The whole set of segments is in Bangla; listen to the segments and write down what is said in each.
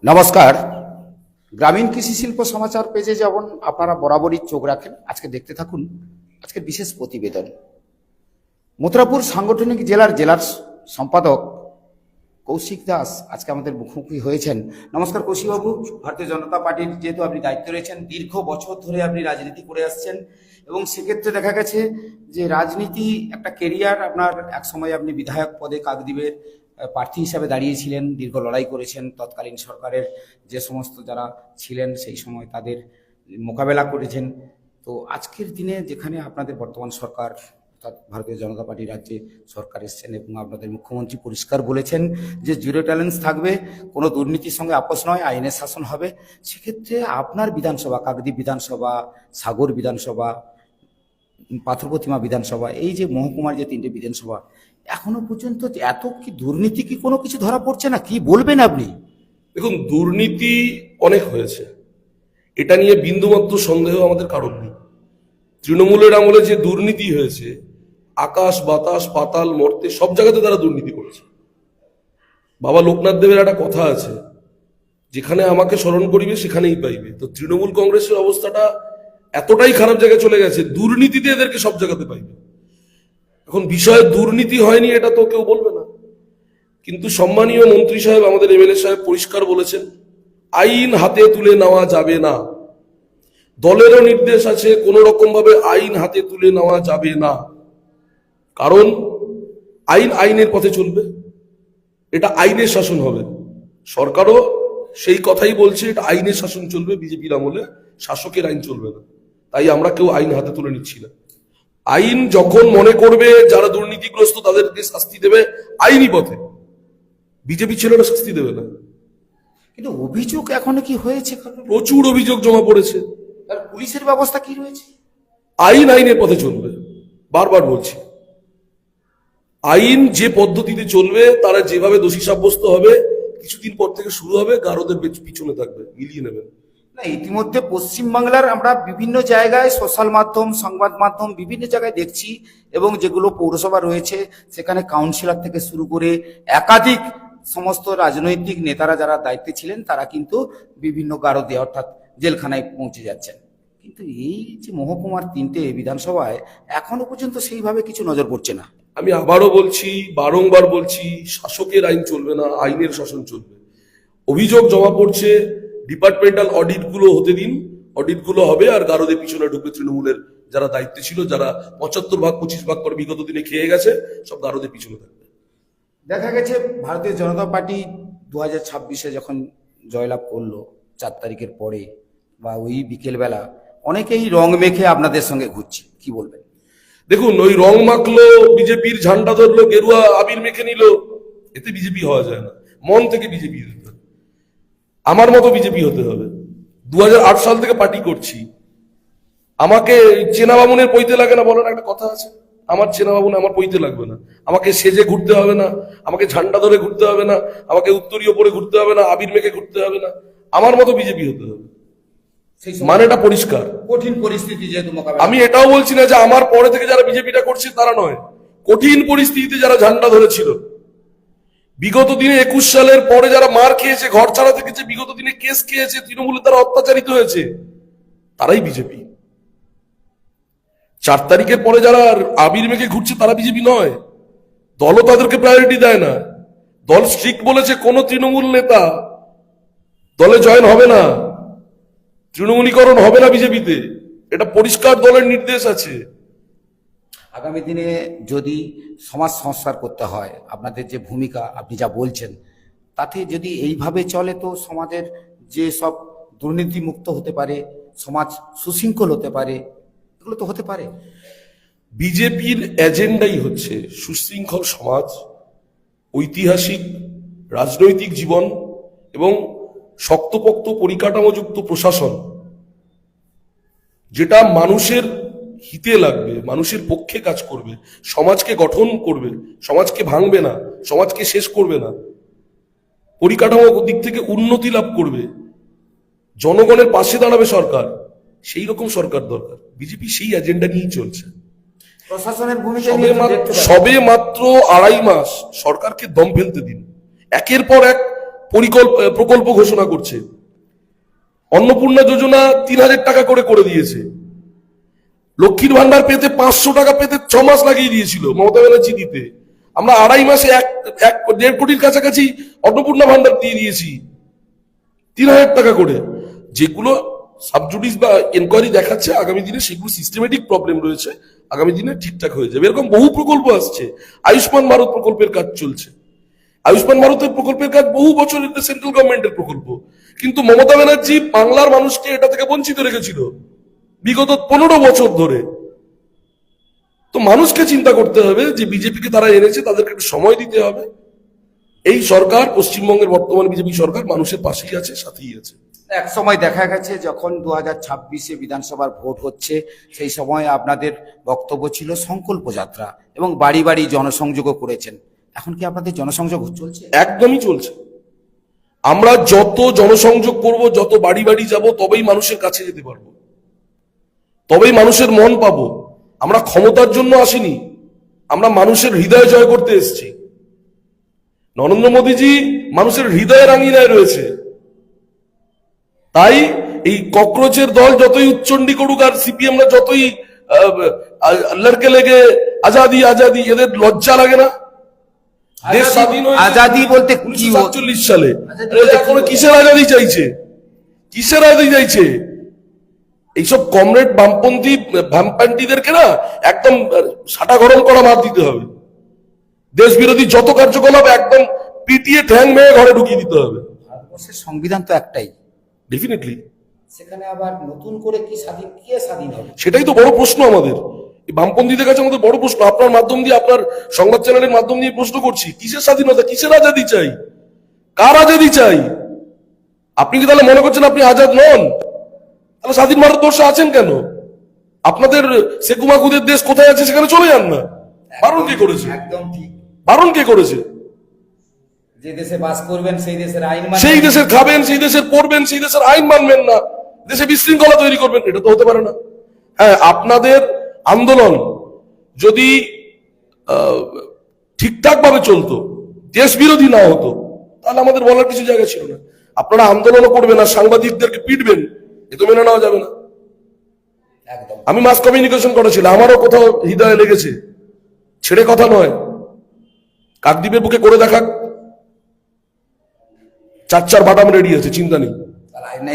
নমস্কার। গ্রামীণ কৃষি শিল্প সমাচার পেজে যেমন আপনারা বরাবরই চোখ রাখেন, আজকে দেখতে থাকুন আজকের বিশেষ প্রতিবেদন। মথুরাপুর সাংগঠনিক জেলার সম্পাদক কৌশিক দাস আজকে আমাদের মুখোমুখি হয়েছেন। নমস্কার কৌশিকবাবু। ভারতীয় জনতা পার্টির যেহেতু আপনি দায়িত্ব রয়েছেন, দীর্ঘ বছর ধরে আপনি রাজনীতি করে আসছেন এবং সেক্ষেত্রে দেখা গেছে যে রাজনীতি একটা কেরিয়ার আপনার। এক সময় আপনি বিধায়ক পদে কাকদ্বীপের প্রার্থী হিসাবে দাঁড়িয়েছিলেন, দীর্ঘ লড়াই করেছেন, তৎকালীন সরকারের যে সমস্ত যারা ছিলেন সেই সময় তাদের মোকাবেলা করেছেন। তো আজকের দিনে যেখানে আপনাদের বর্তমান সরকার অর্থাৎ ভারতীয় জনতা পার্টি রাজ্যে সরকার এসছেন এবং আপনাদের মুখ্যমন্ত্রী পরিষ্কার বলেছেন যে জিরো ট্যালেন্স থাকবে, কোনো দুর্নীতির সঙ্গে আপোষ নয়, আইনের শাসন হবে, সেক্ষেত্রে আপনার বিধানসভা কাকদ্বীপ বিধানসভা, সাগর বিধানসভা, পাথরপ্রতিমা বিধানসভা, এই যে মহকুমার যে তিনটে বিধানসভা, এখনো পর্যন্ত এত কি দুর্নীতি কি কোনো কিছু ধরা পড়ছে না? কি বলবেন আপনি? দেখুন, দুর্নীতি অনেক হয়েছে, এটা নিয়ে বিন্দুমাত্র সন্দেহ আমাদের কারণ নেই। তৃণমূলের আমলে যে দুর্নীতি হয়েছে, আকাশ বাতাস পাতাল মর্তে সব জায়গাতে তারা দুর্নীতি করেছে। বাবা লোকনাথ দেবের একটা কথা আছে, যেখানে আমাকে স্মরণ করিবে সেখানেই পাইবে। তো তৃণমূল কংগ্রেসের অবস্থাটা এতটাই খারাপ জায়গায় চলে গেছে, দুর্নীতিতে এদেরকে সব জায়গাতে পাইবে। এখন বিষয়ে দুর্নীতি হয়নি এটা তো কেউ বলবে না, কিন্তু সম্মানীয় মন্ত্রী সাহেব, আমাদের এমএলএ সাহেব পরিষ্কার বলেছেন আইন হাতে তুলে নেওয়া যাবে না। দলেরও নির্দেশ আছে কোন রকম ভাবে আইন হাতে তুলে নেওয়া যাবে না, কারণ আইন আইনের পথে চলবে, এটা আইনের শাসন হবে। সরকারও সেই কথাই বলছে, এটা আইনের শাসন চলবে, বিজেপির আমলে শাসকের আইন চলবে না। তাই আমরা কেউ আইন হাতে তুলে নিচ্ছি না। আইন যখন মনে করবে যারা দুর্নীতিগ্রস্ত তাদেরকে শাস্তি দেবে আইনি পথে, বিজেপি ছেলেরা শাস্তি দেবে না। কিন্তু অভিযোগ এখনো কি হয়েছে? প্রচুর অভিযোগ জমা পড়েছে। আর পুলিশের ব্যবস্থা কি রয়েছে? আইন আইনের পথে চলবে, বারবার বলছি। আইন যে পদ্ধতিতে চলবে, তারা যেভাবে দোষী সাব্যস্ত হবে, কিছুদিন পর থেকে শুরু হবে, গারদের পিছনে থাকবে, মিলিয়ে নেবেন। না, ইতিমধ্যে পশ্চিমবাংলার আমরা বিভিন্ন জায়গায় সোশ্যাল মাধ্যম, সংবাদ মাধ্যম বিভিন্ন জায়গায় দেখছি, এবং যেগুলো পৌরসভা রয়েছে সেখানে কাউন্সিলর থেকে শুরু করে একাধিক সমস্ত রাজনৈতিক নেতারা যারা দায়িত্বে ছিলেন তারা কিন্তু বিভিন্ন গারদে অর্থাৎ জেলখানায় পৌঁছে যাচ্ছেন। কিন্তু এই যে মহকুমার তিনটে বিধানসভায় এখনো পর্যন্ত সেইভাবে কিছু নজর পড়ছে না। আমি আবারও বলছি, বারংবার বলছি, শাসকের আইন চলবে না, আইনের শাসন চলবে। অভিযোগ জমা পড়ছে, ডিপার্টমেন্টাল অডিট গুলো হতে দিন, অডিট গুলো হবে, আর গারদের পিছনে ঢুকবে তৃণমূলের যারা দায়িত্বে ছিল, যারা 75 ভাগ 25 ভাগ করে বিগত দিনে খেয়ে গেছে, সব গারদের পিছনে থাকবে। দেখা গেছে ভারতীয় জনতা পার্টি 2026-এ যখন জয়লাভ করলো 4 তারিখের পরে বা ওই বিকেলবেলা অনেকেই রং মেখে আপনাদের সঙ্গে ঘুরছে, কি বলবেন? দেখুন, ওই রং মাখলো, বিজেপির ঝান্ডা ধরলো, গেরুয়া আবির মেখে নিল, এতে বিজেপি হওয়া যায় না। মন থেকে বিজেপি হতে হবে, আমার মতো বিজেপি হতে হবে। 2008 সাল থেকে পার্টি করছি, আমাকে চেনা বামুনের পৈতে লাগে না বলার একটা কথা আছে। আমার চেনা বামুন আমার পৈতে লাগবে না, আমাকে সেজে ঘুরতে হবে না, আমাকে ঝান্ডা ধরে ঘুরতে হবে না, আমাকে উত্তরীয় পরে ঘুরতে হবে না, আবির মেখে ঘুরতে হবে না। আমার মতো বিজেপি হতে হবে, মানেটা পরিষ্কার। কঠিন পরিস্থিতি যেহেতু আমি এটাও বলছি না যে আমার পরে থেকে যারা বিজেপিটা করছে তারা নয়, কঠিন পরিস্থিতিতে যারা ঝান্ডা ধরেছিল, বিগত দিনে 21 সালের পরে যারা মার খেয়েছে, ঘর ছাড়া থেকেছে, বিগত দিনে কেস খেয়েছে, তৃণমূলের দ্বারা অত্যাচারিত হয়েছে, তারাই বিজেপি। 4 তারিখের পরে যারা আবির মেঘে ঘুরছে তারা বিজেপি নয়। দলও তাদেরকে প্রায়োরিটি দেয় না। দল স্ট্রিক্ট বলেছে কোন তৃণমূল নেতা দলে জয়েন হবে না, তৃণমূলীকরণ হবে না বিজেপিতে, এটা পরিষ্কার দলের নির্দেশ আছে। আগামী দিনে যদি সমাজ সংস্কার করতে হয়, আপনাদের যে ভূমিকা আপনি যা বলছেন তাতে যদি এইভাবে চলে তো সমাজের যে সব দুর্নীতি মুক্ত হতে পারে, সমাজ সুশৃঙ্খল হতে পারে, এগুলো তো হতে পারে। বিজেপির এজেন্ডাই হচ্ছে সুশৃঙ্খল সমাজ, ঐতিহাসিক রাজনৈতিক জীবন এবং শক্তপোক্ত পরিকাঠামোযুক্ত প্রশাসন, যেটা মানুষের হিতে লাগবে, মানুষের পক্ষে কাজ করবে, সমাজকে গঠন করবে, সমাজকে ভাঙবে না, সমাজকে শেষ করবে না, পরিকাঠামো দিক থেকে উন্নতি লাভ করবে, জনগণের পাশে দাঁড়াবে সরকার, সেই রকম সরকার দরকার। বিজেপি সেই এজেন্ডা নিয়েই চলছে। প্রশাসনের ভূমিকা সবে মাত্র 2.5 মাস, সরকারকে দম ফেলতে দিন। একের পর এক প্রকল্প ঘোষণা করছে। অন্নপূর্ণা যোজনা 3,000 টাকা করে দিয়েছে। লক্ষ্মীর ভান্ডার পেতে 500 টাকা পেতে 6 মাস লাগিয়ে দিয়েছিল মমতা ব্যানার্জি দিতে। আমরা 2.5 মাসে 1.5 কোটির কাছাকাছি অন্নপূর্ণা ভান্ডার দিয়ে দিয়েছি 3,000 টাকা করে। যেগুলো সাবজুডিস বা এনকোয়ারি দেখাচ্ছে আগামী দিনে সেগুলো সিস্টেমেটিক প্রবলেম রয়েছে, আগামী দিনে ঠিকঠাক হয়ে যাবে। এরকম বহু প্রকল্প আসছে। আয়ুষ্মান ভারত প্রকল্পের কাজ চলছে। আয়ুষ্মান ভারতের প্রকল্পের কাজ বহু বছরের সেন্ট্রাল গভর্নমেন্টের প্রকল্প, কিন্তু মমতা ব্যানার্জি বাংলার মানুষকে এটা থেকে বঞ্চিত রেখেছিল বিগত 15 বছর ধরে। তো মানুষকে চিন্তা করতে হবে যে বিজেপিকে তারা এনেছে, তাদেরকে একটু সময় দিতে হবে। এই সরকার, পশ্চিমবঙ্গের বর্তমান বিজেপি সরকার, মানুষের পাশেই আছে, সাথেই আছে। এক সময় দেখা গেছে যখন 2026-এ বিধানসভার ভোট হচ্ছে, সেই সময় আপনাদের বক্তব্য ছিল সংকল্প যাত্রা এবং বাড়ি বাড়ি জনসংযোগও করেছেন। এখন কি আপনাদের জনসংযোগ চলছে? একদমই চলছে। আমরা যত জনসংযোগ করব, যত বাড়ি বাড়ি যাব, তবেই মানুষের কাছে যেতে পারবো, তবেই মানুষের মন পাবো। আমরা ক্ষমতার জন্য আসিনি, আমরা মানুষের হৃদয় জয় করতে এসেছি। নরেন্দ্র মোদীজি মানুষের হৃদয়ের আঙিনায় রয়েছে। তাই এই ককরোচের দল যতই উচ্চণ্ডী করুক আর সিপিএমরা যতই লড়কে লেগে আজাদি আজাদি, এদের লজ্জা লাগে না? দেশ স্বাধীন হয়েছে আজাদি বলতে কি? 1947 সালে। এখন কিসের আজাদি চাইছে? কিসের আজাদি চাইছে? এইসব কমরেড বামপন্থী ভ্যাম্পান্টিদেরকে না একদম সাটা গরম করা মার দিতে হবে। দেশ বিরোধী যত কার্যকলাপ একদম পিটিয়ে ঠ্যাং মেয়ে ঘরে ঢুকিয়ে দিতে হবে। ভারতবর্ষের সংবিধান তো একটাই, ডেফিনেটলি। সেখানে আবার নতুন করে কি স্বাধীন, কে স্বাধীন হবে? সেটাই তো বড় প্রশ্ন আমাদের, এই বামপন্থীদের কাছে আমাদের বড় প্রশ্ন। আপনার মাধ্যম দিয়ে, আপনার সংবাদ চ্যানেলের মাধ্যম দিয়ে প্রশ্ন করছি, কিসের স্বাধীনতা, কিসের আজাদি চাই, কার আজাদি চাই? আপনি কি তাহলে মনে করছেন আপনি আজাদ নন? তাহলে স্বাধীন ভারতবর্ষে আছেন কেন? আপনাদের সেকুমাকুদের দেশ কোথায় আছে সেখানে চলে যান না। বারণ কে করেছে? একদম ঠিক। বারণ কে করেছে? যে দেশে বাস করবেন সেই দেশের আইন সেই দেশের খাবেন, সেই দেশের পড়বেন, সেই দেশের আইন মানবেন না, দেশে বিশৃঙ্খলা তৈরি করবেন, এটা তো হতে পারে না। হ্যাঁ, আপনাদের আন্দোলন যদি ঠিকঠাক ভাবে চলতো, দেশ বিরোধী না হতো, তাহলে আমাদের বলার কিছু জায়গা ছিল না। আপনারা আন্দোলনও করবেন আর সাংবাদিকদেরকে পিটবেন, এ তো মেনে নেওয়া যাবে না। একদম। আমি মাস কমিউনিকেশন করেছিলাম, আমারও কোথাও হৃদয়ে লেগেছে, ছেড়ে কথা নয়। কাকদ্বীপের বুকে করে দেখা 4 বাটাম রেডি আছে, চিন্তা নেই।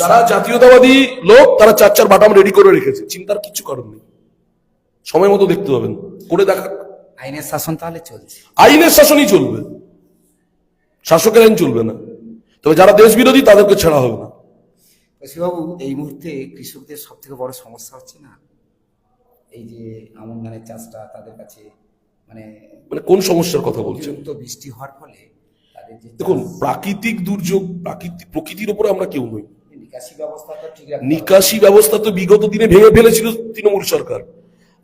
যারা জাতীয়তাবাদী লোক তারা 4 বাটাম রেডি করে রেখেছে, চিন্তার কিছু কারণ নেই। সময় মতো দেখতে পাবেন, করে দেখা। আইনের শাসন তাহলে চলছে, আইনের শাসনই চলবে, শাসকের আইন চলবে না। তবে যারা দেশ বিরোধী তাদেরকে ছেড়া হবে না। বাবু, এই মুহূর্তে কৃষকদের সব থেকে বড় সমস্যা হচ্ছে না এই যে আমন ধানের চাষটা তাদের কাছে মানে কোন সমস্যার কথা বলছেন? অতিরিক্ত বৃষ্টি হওয়ার ফলে তাদের যে দেখুন, প্রাকৃতিক দুর্যোগ, প্রকৃতির উপরে আমরা কেউ নই। নিকাশি ব্যবস্থাটা ঠিক রাখতে হবে। নিকাশি ব্যবস্থা তো বিগত দিনে ভেঙে ফেলেছিল তৃণমূল সরকার,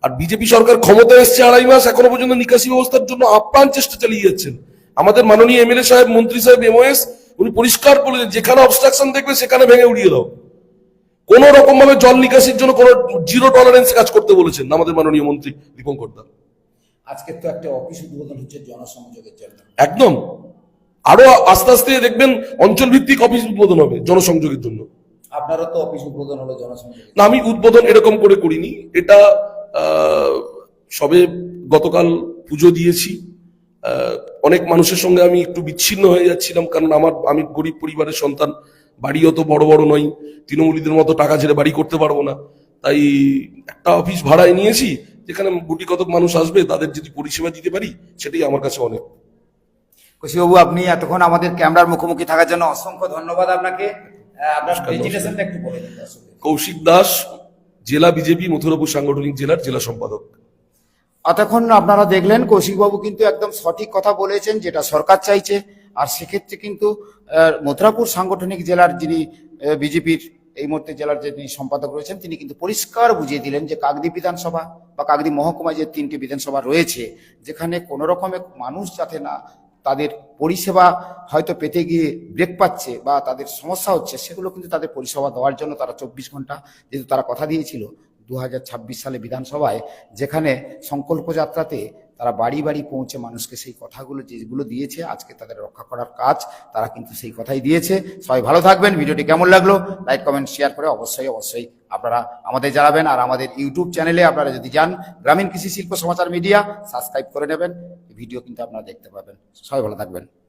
আর বিজেপি সরকার ক্ষমতায় এসছে 2.5 মাস, এখনো পর্যন্ত নিকাশি ব্যবস্থার জন্য আপ্রাণ চেষ্টা চালিয়ে যাচ্ছেন। আমাদের মাননীয় এমএলএ সাহেব, মন্ত্রী সাহেব, এমওএস, উনি পরিষ্কার বলেছেন যেখানে অবস্ট্রাকশন দেখবে সেখানে ভেঙে উড়িয়ে দাও। কোন রকম ভাবে জল নিকাশির জন্য কোন জিরো টলারেন্স কাজ করতে বলেছেন আমাদের মাননীয় মন্ত্রী দীপঙ্কর দা। আজকে তো একটা অফিস উদ্বোধন হচ্ছে জনসংযোগের জন্য, একদম। আরো আস্তে আস্তে দেখবেন অঞ্চল ভিত্তিক অফিস উদ্বোধন হবে জনসংযোগের জন্য। আপনারও তো অফিস উদ্বোধন হলো জনসংযোগ। না, আমি উদ্বোধন এরকম করে করিনি, এটা সবে গতকাল পুজো দিয়েছি। অনেক মানুষের সঙ্গে আমি একটু বিচ্ছিন্ন হয়ে যাচ্ছিলাম, কারণ আমি গরিব পরিবারের সন্তান, বাড়িও তো বড় বড় নয়, তৃণমূলীদের মতো টাকা ছেড়ে বাড়ি করতে পারবো না। তাই একটা অফিস ভাড়ায় নিয়েছি, যেখানে গুটি কতক মানুষ আসবে, তাদের যদি পরিষেবা দিতে পারি সেটাই আমার কাছে অনেক। কৌশিকবাবু, আপনি এতক্ষণ আমাদের ক্যামেরার মুখোমুখি থাকার জন্য অসংখ্য ধন্যবাদ আপনাকে। আপনার প্রেজেন্টেশনটা একটু বলে দিন। কৌশিক দাস, জেলা বিজেপি মথুরাপুর সাংগঠনিক জেলার জেলা সম্পাদক। এতক্ষণ আপনারা দেখলেন কৌশিকবাবু কিন্তু একদম সঠিক কথা বলেছেন, যেটা সরকার চাইছে। আর সেক্ষেত্রে কিন্তু মথুরাপুর সাংগঠনিক জেলার যিনি বিজেপির এই মুহূর্তে জেলার যিনি সম্পাদক রয়েছেন, তিনি কিন্তু পরিষ্কার বুঝিয়ে দিলেন যে কাকদ্বীপ বিধানসভা বা কাকদ্বীপ মহকুমায় যে 3টি বিধানসভা রয়েছে, যেখানে কোনো রকমের মানুষ যাতে না তাদের পরিষেবা হয়তো পেতে গিয়ে ব্রেক পাচ্ছে বা তাদের সমস্যা হচ্ছে, সেগুলো কিন্তু তাদের পরিষেবা দেওয়ার জন্য তারা 24 ঘন্টা, যেহেতু তারা কথা দিয়েছিল 2026 সালে বিধানসভায় যেখানে সংকল্প যাত্রাতে তারা বাড়ি বাড়ি পৌঁছে মানুষকে সেই কথাগুলো যেগুলো দিয়েছে আজকে তাদের রক্ষা করার কাজ তারা কিন্তু সেই কথাই দিয়েছে। সবাই ভালো থাকবেন। ভিডিওটি কেমন লাগলো লাইক কমেন্ট শেয়ার করে অবশ্যই আপনারা আমাদের জানাবেন। আর আমাদের ইউটিউব চ্যানেলে আপনারা যদি যান গ্রামীণ কৃষি শিল্প সমাচার মিডিয়া সাবস্ক্রাইব করে নেবেন, ভিডিও কিন্তু আপনারা দেখতে পাবেন। সবাই ভালো থাকবেন।